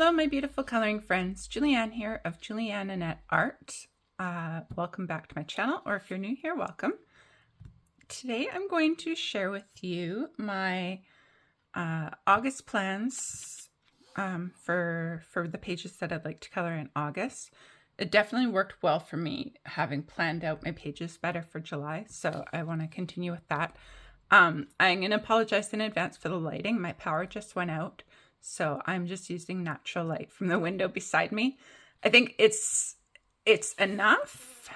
Hello, my beautiful coloring friends. Julianne here of Julianne Annette Art. Welcome back to my channel, or if you're new here, welcome. Today I'm going to share with you my August plans for the pages that I'd like to color in August. It definitely worked well for me having planned out my pages better for July, so I want to continue with that. I'm going to apologize in advance for the lighting. My power just went out. So I'm just using natural light from the window beside me. I think it's enough,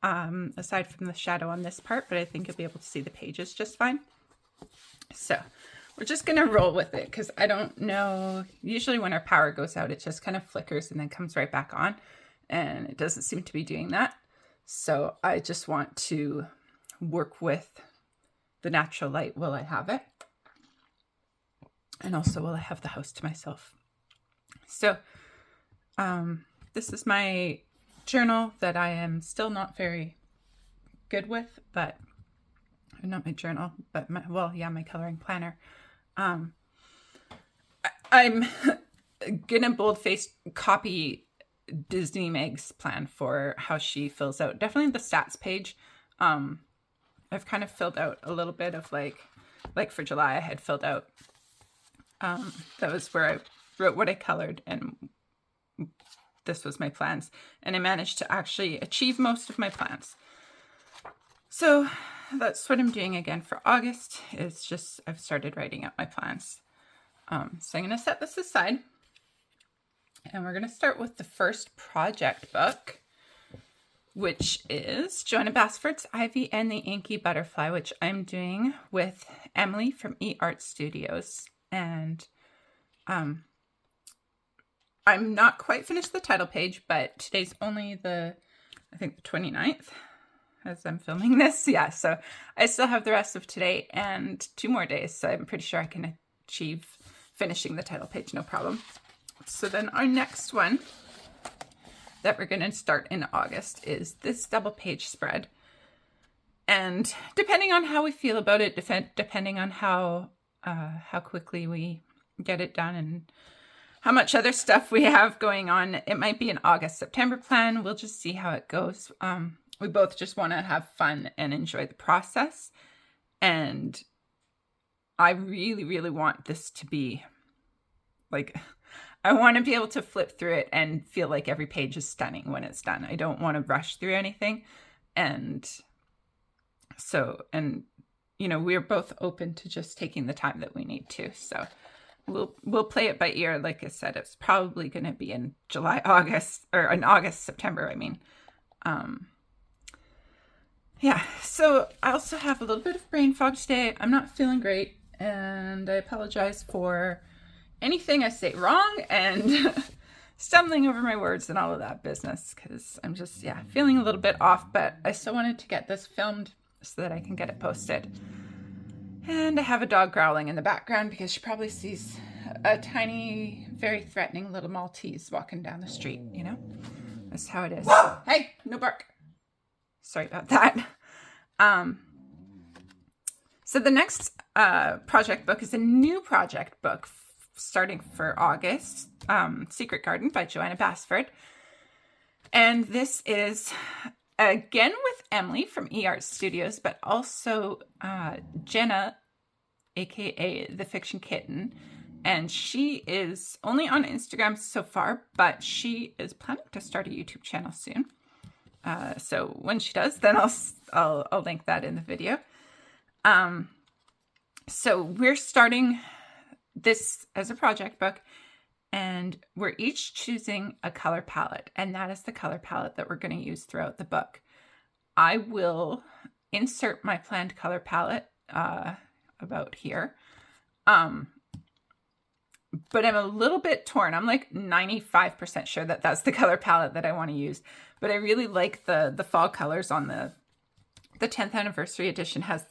aside from the shadow on this part, but I think you'll be able to see the pages just fine. So we're just going to roll with it because I don't know. Usually when our power goes out, it just kind of flickers and then comes right back on. And it doesn't seem to be doing that. So I just want to work with the natural light while I have it. And also will I have the house to myself. So this is my journal that I am still not very good with, but not my journal, but my coloring planner. I'm gonna boldface copy Disney Meg's plan for how she fills out. Definitely the stats page. I've kind of filled out a little bit of like for July I had filled out that was where I wrote what I colored, and this was my plans. And I managed to actually achieve most of my plans. So that's what I'm doing again for August. It's just, I've started writing out my plans. So I'm going to set this aside. And we're going to start with the first project book, which is Joanna Basford's Ivy and the Inky Butterfly, which I'm doing with Emily from eArt Studios. And I'm not quite finished the title page, but today's only I think the 29th as I'm filming this. Yeah, so I still have the rest of today and 2 more days. So I'm pretty sure I can achieve finishing the title page, no problem. So then our next one that we're going to start in August is this double page spread. And depending on how we feel about it, depending on how quickly we get it done and how much other stuff we have going on, it might be an August-September plan. We'll just see how it goes. We both just want to have fun and enjoy the process. And I really, really want this to be like, I want to be able to flip through it and feel like every page is stunning when it's done. I don't want to rush through anything. And so, you know, we're both open to just taking the time that we need to. So we'll play it by ear. Like I said, it's probably going to be in August, September, I mean. Yeah, so I also have a little bit of brain fog today. I'm not feeling great, and I apologize for anything I say wrong and stumbling over my words and all of that business, because I'm just, feeling a little bit off, but I still wanted to get this filmed so that I can get it posted. And I have a dog growling in the background because she probably sees a tiny, very threatening little Maltese walking down the street, you know? That's how it is. Hey, no bark. Sorry about that. So the next project book is a new project book starting for August, Secret Garden by Joanna Basford. And this is again with Emily from eArt Studios, but also Jenna, aka The Fiction Kitten. And she is only on Instagram so far, but she is planning to start a YouTube channel soon. So when she does, then I'll link that in the video. So we're starting this as a project book, and we're each choosing a color palette, and that is the color palette that we're going to use throughout the book. I will insert my planned color palette about here. But I'm a little bit torn. I'm like 95% sure that that's the color palette that I want to use. But I really like the fall colors on the 10th anniversary edition has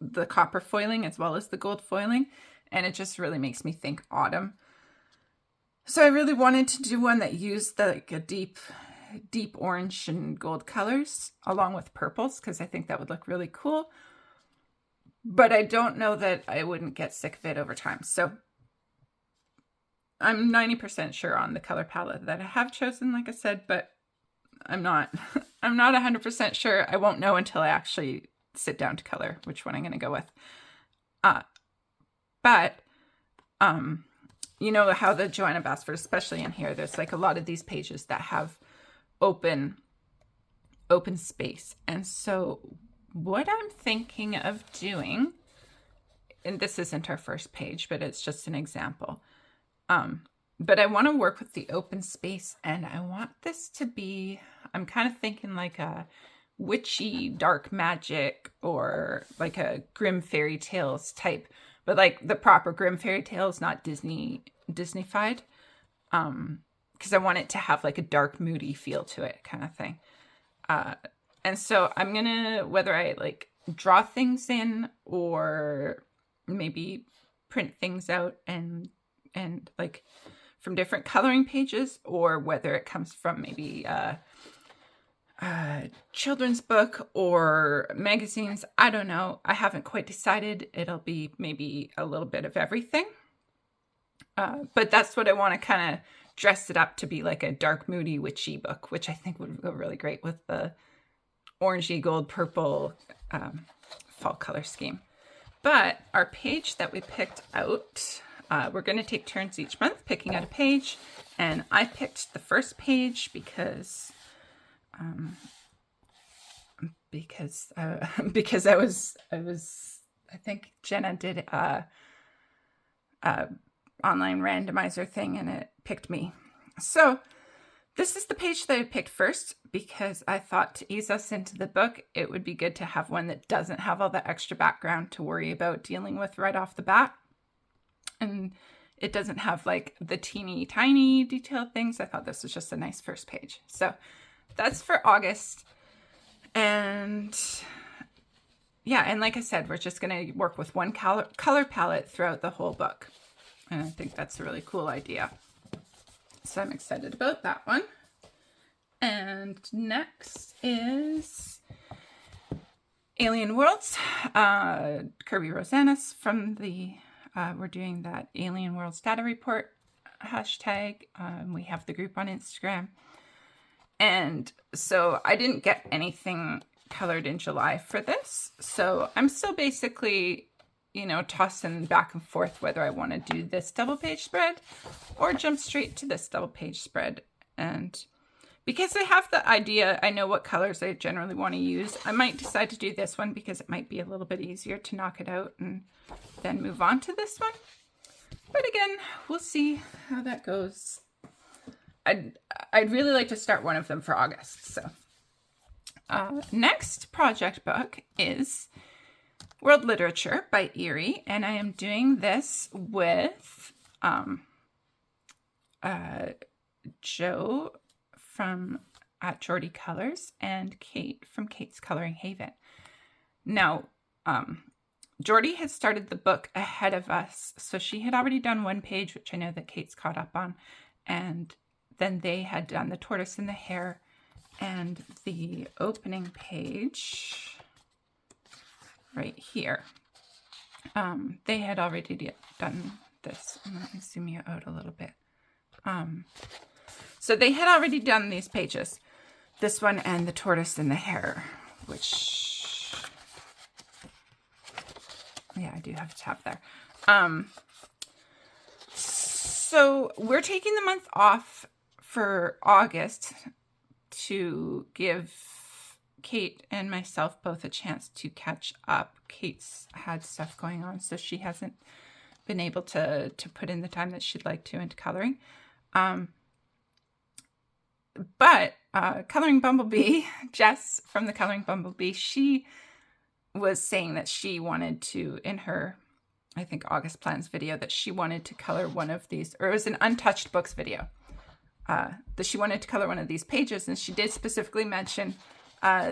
the copper foiling as well as the gold foiling. And it just really makes me think autumn. So I really wanted to do one that used a deep orange and gold colors along with purples, because I think that would look really cool. But I don't know that I wouldn't get sick of it over time. So I'm 90% sure on the color palette that I have chosen, like I said, but I'm not 100% sure. I won't know until I actually sit down to color which one I'm going to go with. But you know how the Joanna Basford, especially in here, there's like a lot of these pages that have open space. And so what I'm thinking of doing, and this isn't our first page, but it's just an example. But I want to work with the open space, and I want this to be, I'm kind of thinking like a witchy dark magic or like a Grimm fairy tales type, but like the proper Grimm fairy tales, not Disney-fied. Because I want it to have like a dark, moody feel to it kind of thing. And so I'm going to, whether I like draw things in or maybe print things out and like from different coloring pages, or whether it comes from maybe a children's book or magazines. I don't know. I haven't quite decided. It'll be maybe a little bit of everything. But that's what I want to kind of dress it up to be, like a dark, moody, witchy book, which I think would go really great with the orangey, gold, purple fall color scheme. But our page that we picked out, we're going to take turns each month picking out a page. And I picked the first page because I think Jenna did a online randomizer thing and it picked me. So this is the page that I picked first because I thought to ease us into the book, it would be good to have one that doesn't have all the extra background to worry about dealing with right off the bat. And it doesn't have like the teeny tiny detailed things. I thought this was just a nice first page. So that's for August. And yeah, and like I said, we're just going to work with one color palette throughout the whole book. And I think that's a really cool idea. So I'm excited about that one. And next is Alien Worlds. Kirby Rosanis from the, we're doing that Alien Worlds data report hashtag. We have the group on Instagram. And so I didn't get anything colored in July for this. So I'm still basically, you know, tossing back and forth whether I want to do this double page spread or jump straight to this double page spread. And because I have the idea, I know what colors I generally want to use, I might decide to do this one because it might be a little bit easier to knock it out and then move on to this one. But again, we'll see how that goes. I'd really like to start one of them for August. So next project book is World Literature by Eerie, and I am doing this with Joe from at Geordie Colors and Kate from Kate's Coloring Haven. Now, Geordie had started the book ahead of us, so she had already done one page, which I know that Kate's caught up on, and then they had done the tortoise and the hare and the opening page right here. They had already done this. Let me zoom you out a little bit. So they had already done these pages, this one and the tortoise and the hare, which, yeah, I do have a tab there. So we're taking the month off for August to give Kate and myself both a chance to catch up. Kate's had stuff going on, so she hasn't been able to put in the time that she'd like to into coloring. But Coloring Bumblebee, Jess from the Coloring Bumblebee, she was saying that she wanted to, in her, I think, August plans video, that she wanted to color one of these, or it was an Untouched Books video, that she wanted to color one of these pages, and she did specifically mention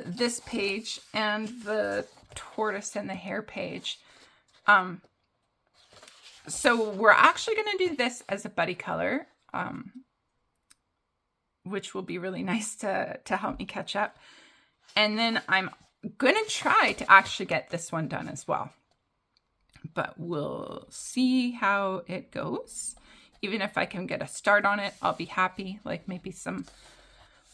this page and the tortoise and the hare page. So we're actually going to do this as a buddy color, which will be really nice to help me catch up. And then I'm going to try to actually get this one done as well. But we'll see how it goes. even if I can get a start on it, I'll be happy. Like maybe some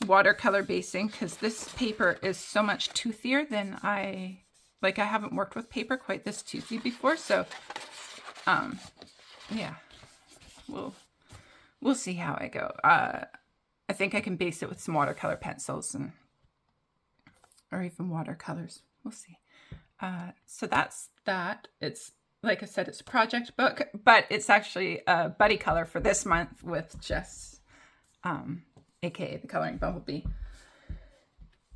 watercolor basing, because this paper is so much toothier than I haven't worked with paper quite this toothy before. So, yeah, we'll see how I go. I think I can base it with some watercolor pencils or even watercolors. We'll see. So that's that. It's, like I said, it's a project book, but it's actually a buddy color for this month with Jess, aka the Coloring Bumblebee.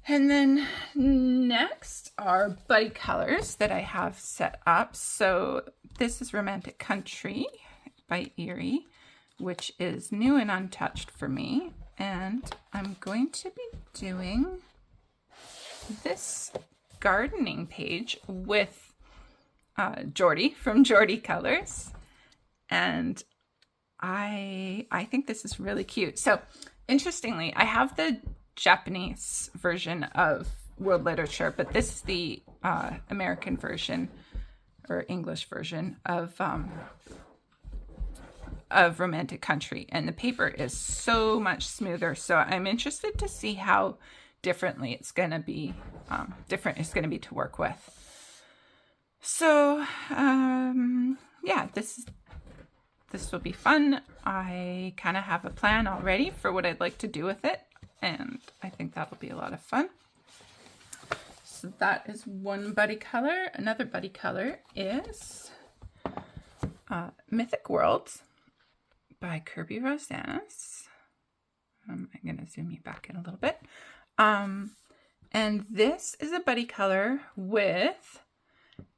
And then next are buddy colors that I have set up. So this is Romantic Country by Eerie, which is new and untouched for me. And I'm going to be doing this gardening page with Jordy from Jordy Colors, and I think this is really cute. So interestingly, I have the Japanese version of world literature, but this is the American version or English version of Romantic Country, and the paper is so much smoother. So I'm interested to see how differently it's going to be, to work with. So, yeah, this will be fun. I kind of have a plan already for what I'd like to do with it, and I think that'll be a lot of fun. So that is one buddy color. Another buddy color is Mythic Worlds by Kirby Rosanas. I'm going to zoom you back in a little bit. And this is a buddy color with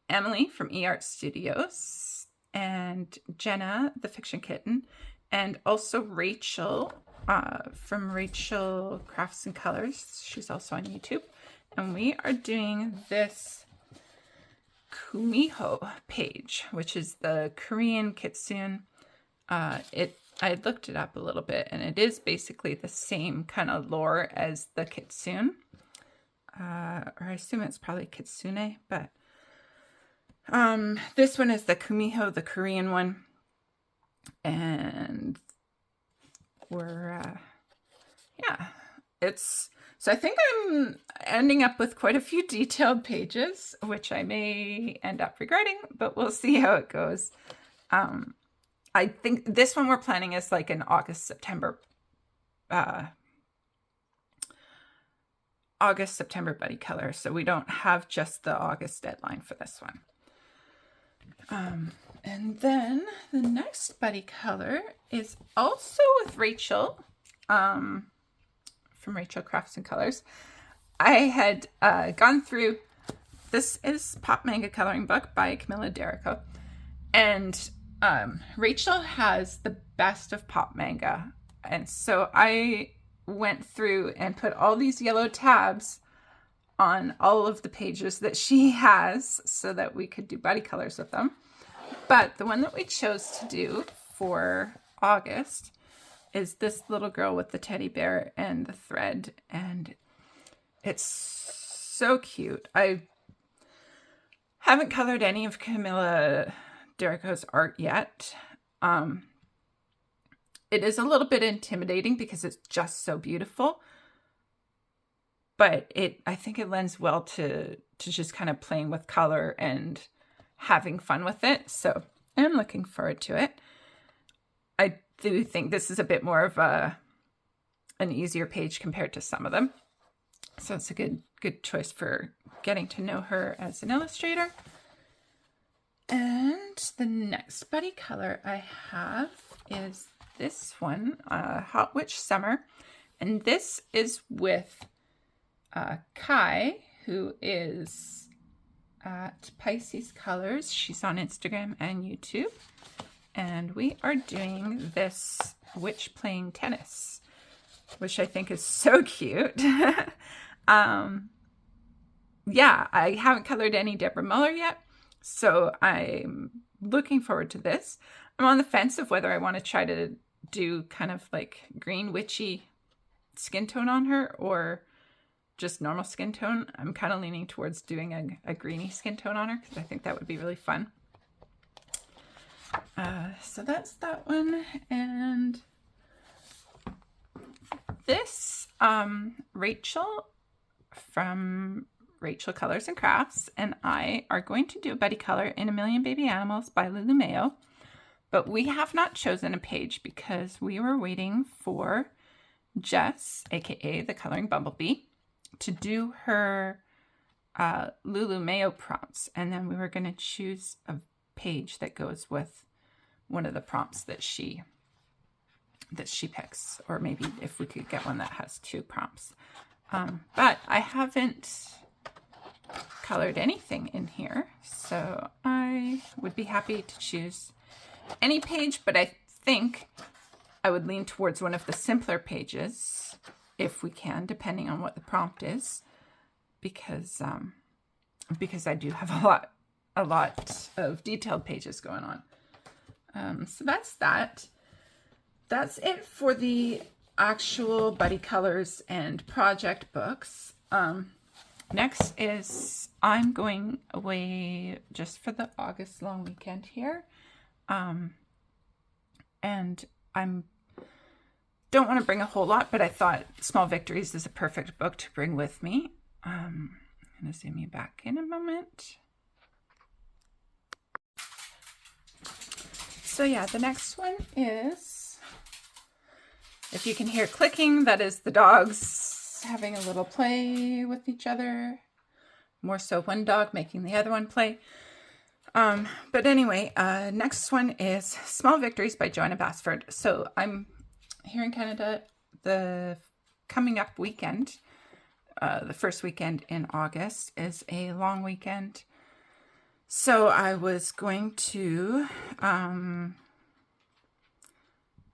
Emily from eArt Studios and Jenna, the Fiction Kitten, and also Rachel from Rachel Crafts and Colors. She's also on YouTube. And we are doing this Kumiho page, which is the Korean kitsune. I looked it up a little bit, and it is basically the same kind of lore as the kitsune. Or I assume it's probably kitsune, but this one is the Kumiho, the Korean one. And so I think I'm ending up with quite a few detailed pages, which I may end up regretting, but we'll see how it goes. I think this one we're planning is like an August-September buddy color. So we don't have just the August deadline for this one. And then the next buddy color is also with Rachel, from Rachel Crafts and Colors. I had gone through, this is Pop Manga Coloring Book by Camilla Derrico. And Rachel has the best of pop manga. And so I went through and put all these yellow tabs on all of the pages that she has so that we could do buddy colors with them. But the one that we chose to do for August is this little girl with the teddy bear and the thread. And it's so cute. I haven't colored any of Camilla Derrico's art yet. It is a little bit intimidating because it's just so beautiful, but I think it lends well to just kind of playing with color and having fun with it. So I'm looking forward to it. I do think this is a bit more of an easier page compared to some of them. So it's a good choice for getting to know her as an illustrator. And the next buddy color I have is this one, Hot Witch Summer. And this is with Kai, who is at Pisces Colors. She's on Instagram and YouTube. And we are doing this witch playing tennis, which I think is so cute. Yeah, I haven't colored any Deborah Muller yet, so I'm looking forward to this. I'm on the fence of whether I want to try to do kind of like green witchy skin tone on her or just normal skin tone. I'm kind of leaning towards doing a greeny skin tone on her because I think that would be really fun. So that's that one. And this, Rachel from Rachel Colors and Crafts and I are going to do a buddy color in A Million Baby Animals by Lulu Mayo. But we have not chosen a page because we were waiting for Jess, aka the Coloring Bumblebee, to do her Lulu Mayo prompts, and then we were going to choose a page that goes with one of the prompts that she picks, or maybe if we could get one that has 2 prompts. But I haven't colored anything in here, so I would be happy to choose any page, but I think I would lean towards one of the simpler pages if we can, depending on what the prompt is, because I do have a lot of detailed pages going on. So that's that. That's it for the actual buddy colors and project books. Next is I'm going away just for the August long weekend here. And don't want to bring a whole lot, but I thought Small Victories is a perfect book to bring with me. I'm going to zoom you back in a moment. So yeah, the next one is, if you can hear clicking, that is the dogs having a little play with each other. More so one dog making the other one play. But anyway, next one is Small Victories by Joanna Basford. So I'm here in Canada the coming up weekend. The first weekend in August is a long weekend. So I was going to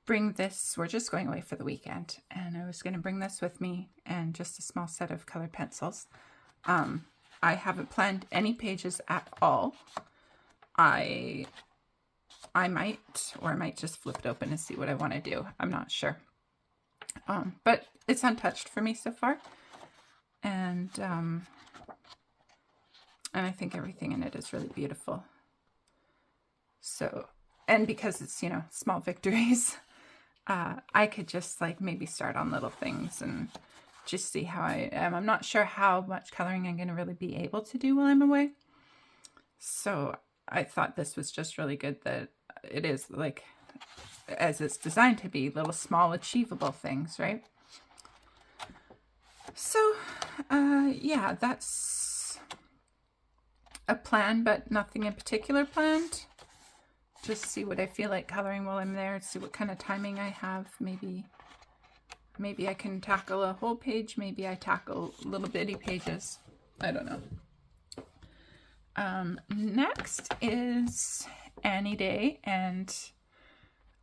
bring this, we're just going away for the weekend, and I was going to bring this with me and just a small set of colored pencils. I haven't planned any pages at all. I might just flip it open and see what I want to do. I'm not sure. But it's untouched for me so far. And I think everything in it is really beautiful. So, and because it's, you know, Small Victories, I could just like maybe start on little things and just see how I am. I'm not sure how much coloring I'm going to really be able to do while I'm away. So I thought this was just really good that it is like, as it's designed to be, little small achievable things, right? So, yeah, that's a plan, but nothing in particular planned. Just see what I feel like coloring while I'm there, see what kind of timing I have. Maybe I can tackle a whole page, maybe I tackle little bitty pages. I don't know. Next is Annie Day, and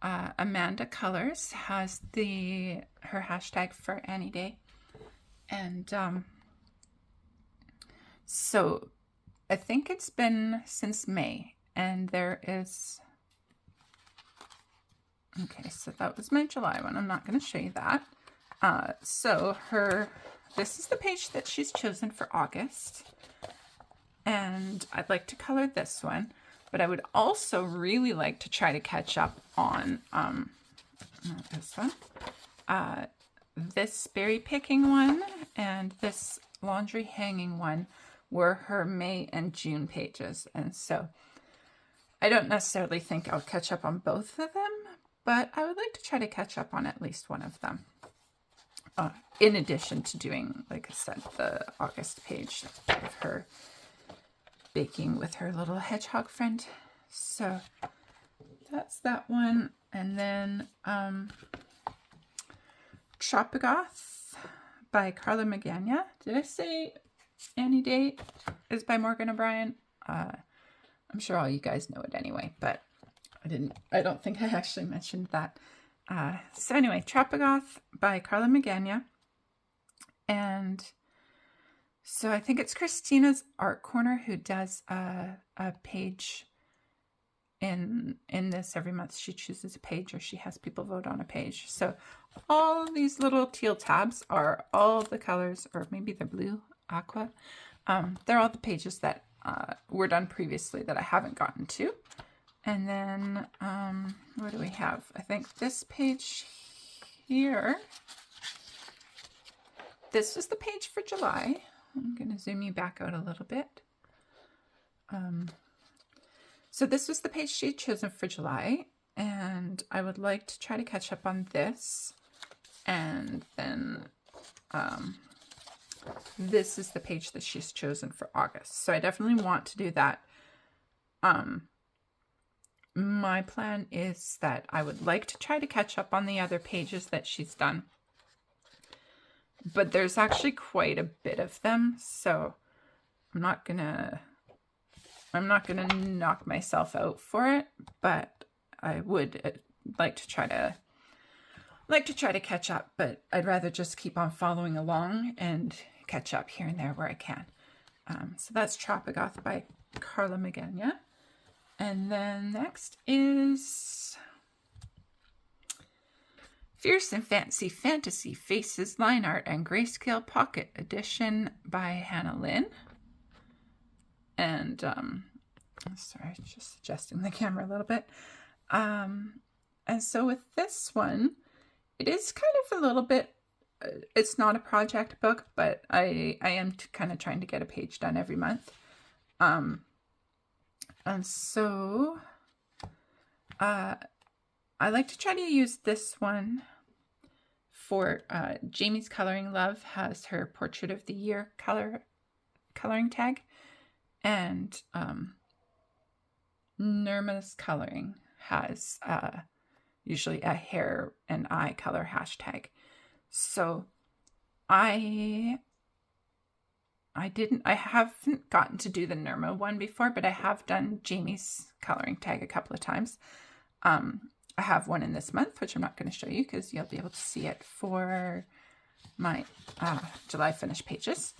Amanda Colors has her hashtag for Annie Day. And so I think it's been since May, and there is, okay, so that was my July one. I'm not going to show you that. So this is the page that she's chosen for August. And I'd like to color this one, but I would also really like to try to catch up on this one, this berry picking one, and this laundry hanging one were her May and June pages. And so I don't necessarily think I'll catch up on both of them, but I would like to try to catch up on at least one of them. In addition to doing, like I said, the August page of her baking with her little hedgehog friend. So that's that one. And then Tropico by Carla Magana. Did I say Annie Day is by Morgan O'Brien? I'm sure all you guys know it anyway, but I don't think I actually mentioned that. So anyway, Tropico by Carla Magana. And so I think it's Christina's Art Corner who does a page in this every month. She chooses a page, or she has people vote on a page. So all these little teal tabs are all the colors, or maybe they're blue, aqua. They're all the pages that were done previously that I haven't gotten to. And then, what do we have? I think this page here, this was the page for July. I'm going to zoom you back out a little bit. So this was the page she had chosen for July, and I would like to try to catch up on this. And then this is the page that she's chosen for August. So I definitely want to do that. My plan is that I would like to try to catch up on the other pages that she's done. But there's actually quite a bit of them, so I'm not gonna knock myself out for it, but I would like to try to catch up, but I'd rather just keep on following along and catch up here and there where I can. So that's Tropico by Carla Magana. And then next is Fierce and Fancy Fantasy Faces Line Art and Grayscale Pocket Edition by Hannah Lynn. And, sorry, just adjusting the camera a little bit. And so with this one, it is kind of a little bit, it's not a project book, but I am kind of trying to get a page done every month. And so I like to try to use this one for Jamie's Coloring Love has her Portrait of the Year coloring tag, and Nirma's Coloring has usually a hair and eye color hashtag. So I haven't gotten to do the Nirma one before, but I have done Jamie's coloring tag a couple of times. I have one in this month, which I'm not going to show you because you'll be able to see it for my July finished pages.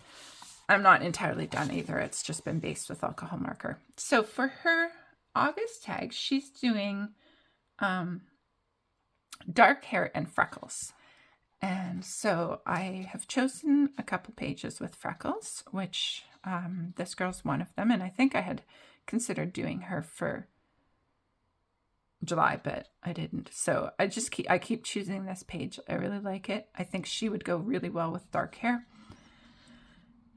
I'm not entirely done either. It's just been based with alcohol marker. So for her August tag, she's doing dark hair and freckles. And so I have chosen a couple pages with freckles, which this girl's one of them. And I think I had considered doing her for July, but I didn't. So I keep choosing this page. I really like it. I think she would go really well with dark hair.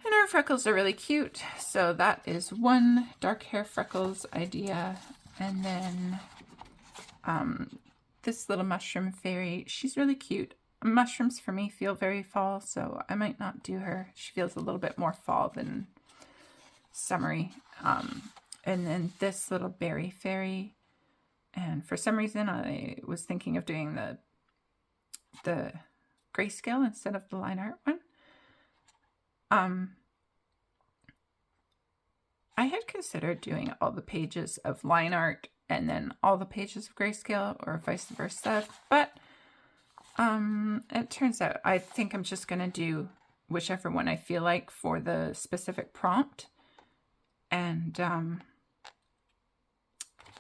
And her freckles are really cute. So that is one dark hair freckles idea. And then this little mushroom fairy, she's really cute. Mushrooms for me feel very fall, so I might not do her. She feels a little bit more fall than summery. And then this little berry fairy. And for some reason, I was thinking of doing the grayscale instead of the line art one. I had considered doing all the pages of line art and then all the pages of grayscale, or vice versa, but it turns out I think I'm just going to do whichever one I feel like for the specific prompt, and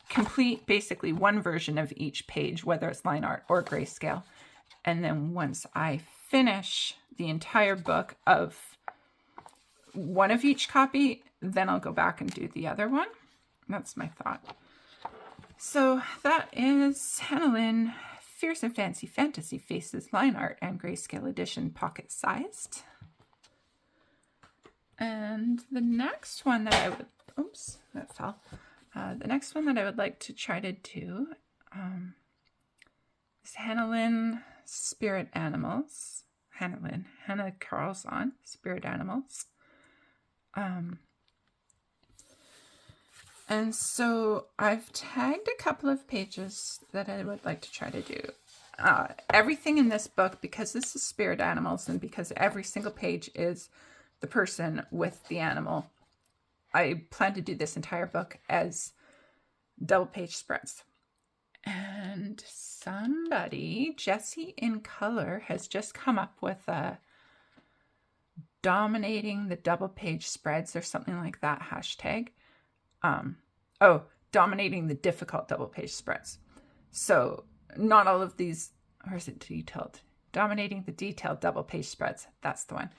complete basically one version of each page, whether it's line art or grayscale. And then once I finish the entire book of one of each copy, then I'll go back and do the other one. That's my thought. So that is Hannah Lynn, Fierce and Fancy Fantasy Faces Line Art and Grayscale Edition pocket sized. And the next one that I would, oops, that fell. The next one that I would like to try to do is Hannah Lynn Spirit Animals. Hannah Carlson, Spirit Animals. And so I've tagged a couple of pages that I would like to try to do. Everything in this book, because this is Spirit Animals and because every single page is the person with the animal, I plan to do this entire book as double page spreads. And somebody, Jessi in Color, has just come up with a dominating the double page spreads or something like that hashtag. Dominating the difficult double page spreads. So not all of these, or is it detailed? Dominating the detailed double page spreads. That's the one.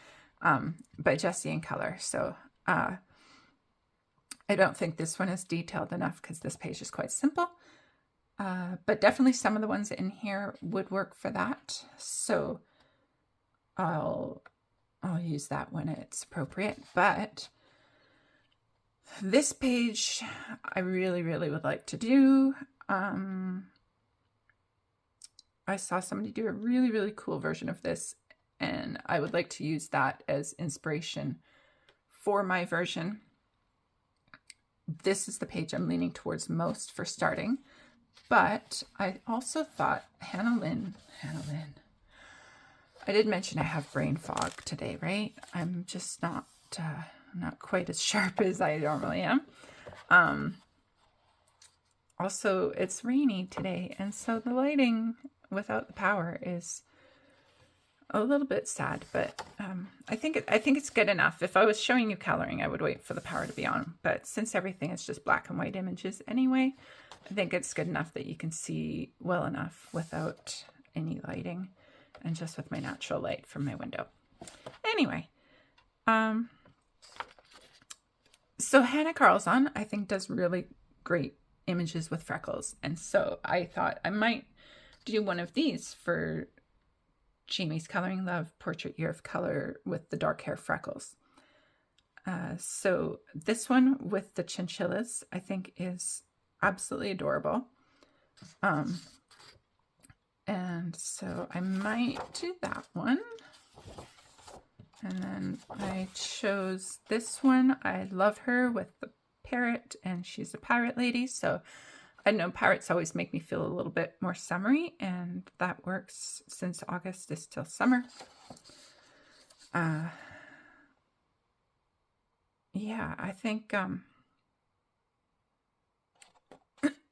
By Jessi in Color. So, I don't think this one is detailed enough because this page is quite simple. But definitely some of the ones in here would work for that. So I'll use that when it's appropriate. But this page I really, really would like to do. I saw somebody do a really, really cool version of this, and I would like to use that as inspiration for my version. This is the page I'm leaning towards most for starting, but I also thought Hannah Lynn. I did mention I have brain fog today, right? I'm just not quite as sharp as I normally am. Also, it's rainy today, and so the lighting without the power is a little bit sad, but I think it's good enough. If I was showing you coloring, I would wait for the power to be on, but since everything is just black and white images anyway, I think it's good enough that you can see well enough without any lighting and just with my natural light from my window. Anyway, so Hannah Carlson, I think, does really great images with freckles, and so I thought I might do one of these for Jamie's Coloring Love Portrait Year of Color with the dark hair freckles. So this one with the chinchillas I think is absolutely adorable. And so I might do that one. And then I chose this one. I love her with the parrot, and she's a pirate lady, so I know parrots always make me feel a little bit more summery, and that works since August is still summer. Yeah, I think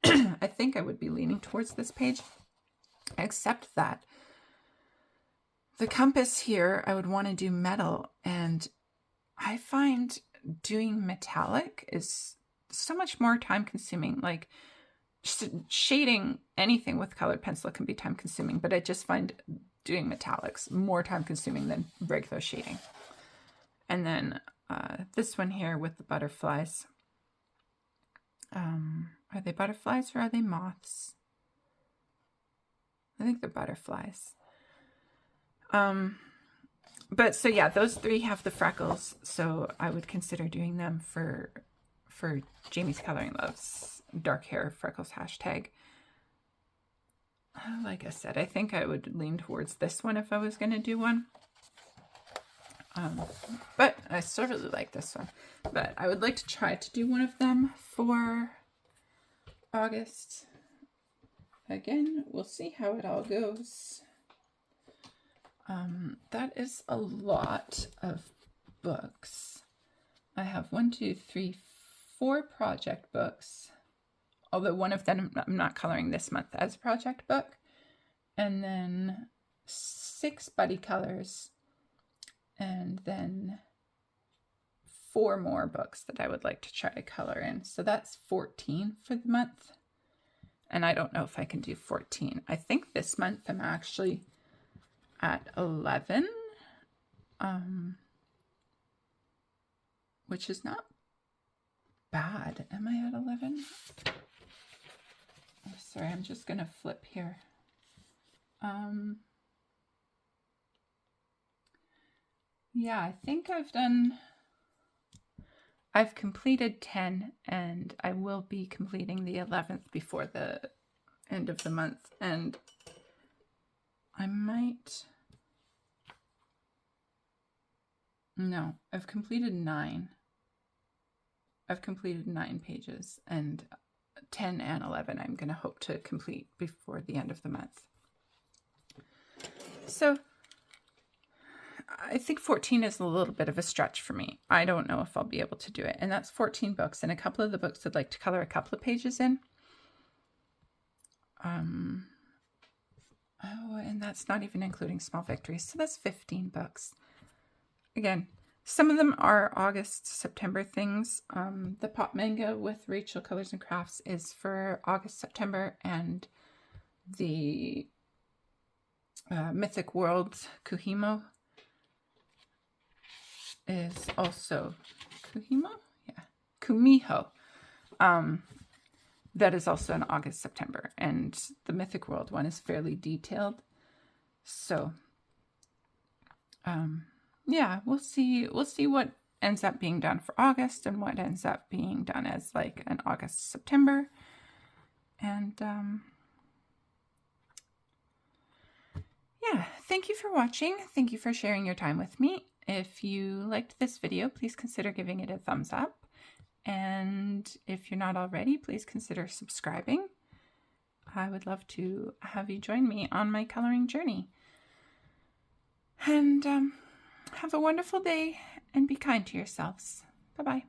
I think I would be leaning towards this page, except that the compass here, I would want to do metal, and I find doing metallic is so much more time consuming. Like, shading anything with colored pencil can be time consuming, but I just find doing metallics more time consuming than regular shading. And then this one here with the butterflies. Are they butterflies or are they moths? I think they're butterflies. But so yeah, those three have the freckles, so I would consider doing them for Jamie's Coloring Love's dark hair freckles hashtag. Like I said, I think I would lean towards this one if I was going to do one. But I still really like this one. But I would like to try to do one of them for August. Again, we'll see how it all goes. That is a lot of books. I have 4 project books, although one of them I'm not coloring this month as a project book, and then 6 buddy colors, and then 4 more books that I would like to try to color in. So that's 14 for the month, and I don't know if I can do 14. I think this month I'm actually at 11, which is not bad. Am I at 11? Oh, sorry, I'm just going to flip here. Yeah, I think I've completed 10, and I will be completing the 11th before the end of the month, and I might... No, I've completed 9. I've completed 9 pages, and 10 and 11 I'm going to hope to complete before the end of the month. So I think 14 is a little bit of a stretch for me. I don't know if I'll be able to do it. And that's 14 books, and a couple of the books I'd like to color a couple of pages in. Oh, and that's not even including small victories. So that's 15 books. Again, some of them are August, September things. The pop manga with Rachel Colors and Crafts is for August, September, and the Mythic World Kuhimo is also Kumiho. That is also in August, September. And the Mythic World one is fairly detailed. So, yeah, we'll see what ends up being done for August and what ends up being done as like an August, September. And, yeah, thank you for watching. Thank you for sharing your time with me. If you liked this video, please consider giving it a thumbs up. And if you're not already, please consider subscribing. I would love to have you join me on my coloring journey. And have a wonderful day and be kind to yourselves. Bye-bye.